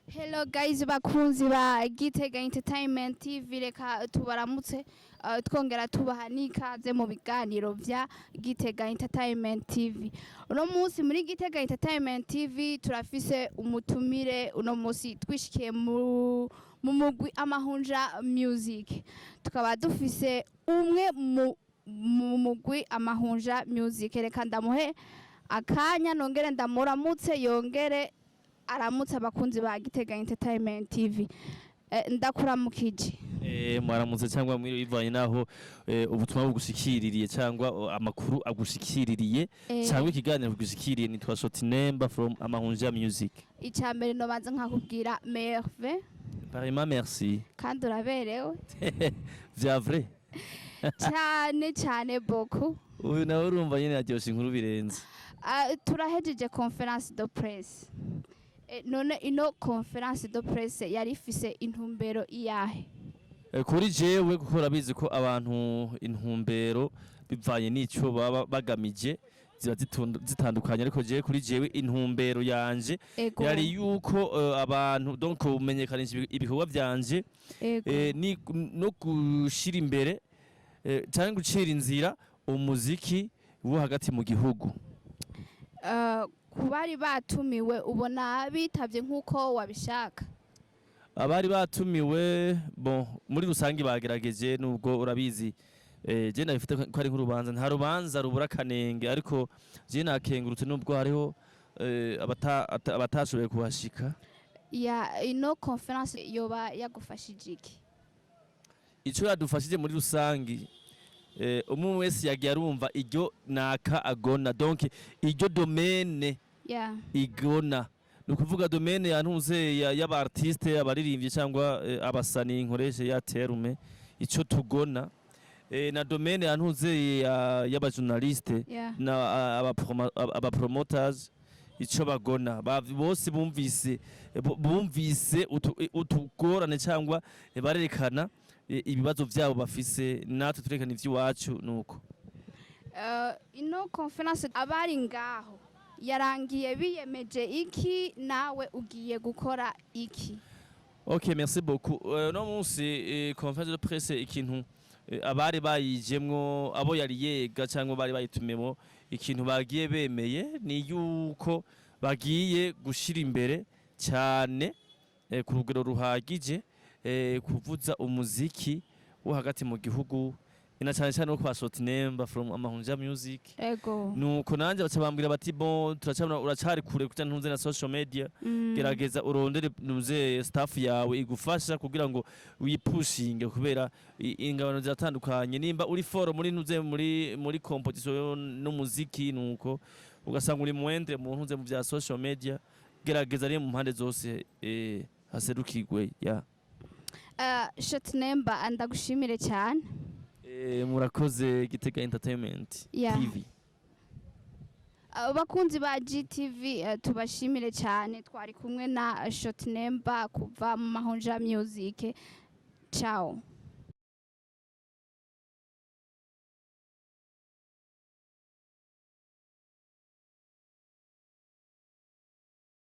Hello guys bakunzi ba GITEGA-Ent TV reka tubaramutse twongera tubaha n'ikaze mu biganiro vya GITEGA-Ent TV. Uno munsi muri GITEGA-Ent TV turafise umutumire uno munsi twishikiye mu mugwi Amahunja Music. Tukaba dufise umwe mu mugwi Amahunja Music, reka ndamuhe akanya nongere ndamuramutse yongere aramutse abakunzi ba GITEGA-Ent TV. Ndakuramukije. Mwaramutse cyangwa mwiri bivanye naho ubutumwa bugushikiririye cyangwa amakuru agushikiririye cyangwa ikiganiro kugushikiriye. Nitwa Shotinemba from Amahunja Music. Icambere no banza nkakubwira merve. Parima merci. Kandi uraberewe. Vya vrai. cyane beaucoup. Uyu nawe urumva nyene yaryoshe inkuru birenze. Turahejeje conference de presse. None ino conference de presse yari ifise intumbero iyahe? Kuri jewe gukora bizi ko abantu intumbero bivanye n'ico baba bagamije ziba zitandukanye, ariko jewe kuri jewe intumbero yanje yari yuko abantu donc umenyekanisha ibikorwa vyanje no gushira imbere cyangwa gucira inzira umuziki wo hagati mu gihugu. Kubari batumiwe ubona bitavye nkuko wabishaka? Abari batumiwe bon muri rusangi bagerageje, nubwo urabizi je nabifite ko ari nk'urubanza, nta rubanza rubura kanenge, ariko je nakengurutse nubwo hariho abatashoboye kuhashika. Ya ino conference yoba yagufashije iki? Ico yadufashije muri rusangi umwe wese yagiye arumva iryo naka agona, donc iryo domaine igona, nukuvuga domaine yantuze y'aba artiste, abaririmbyi cyangwa abasani nkoreshe ya terme ico tugona, na domaine yantuze y'aba journaliste na aba promoters ico bagona. Bose bumvise utugorane cyangwa barerekana ibibazo vyabo bafise, natwe turekana ivy'iwacu. Nuko ino conference abari ngaho yarangiye biyemeje iki, nawe ugiye gukora iki? Okay, merci beaucoup. No munsi conference de presse ikintu abari bayijemwo abo yari yega cyangwa bari bayitumemo, ikintu bagiye bemeye ni yuko bagiye gushira imbere cyane ku rugero ruhagije kuvuza umuziki wo hagati mu gihugu, ina cyane no kwa Shotinemba from Amahunja Music. Nuko nanje bacabambira bati bon turacabona uracari kure kuta ntunze na social media, gerageza urondere nuze staff yawe igufasha kugira ngo wipushinge, kubera ingabano ziratandukanye. Nimba uri foro muri ntuze muri competition n'umuziki, nuko ugasanga uri mwende mu ntunze mu bya social media, gerageza ari mu mpande zose haserukigwe ya Shotinemba. Ndagushimire cyane. Murakoze GITEGA-Ent TV. Bakunzi ba GTV tubashimire cyane, twari kumwe na Shotinemba kuva mu Mahunja Music. Ciao.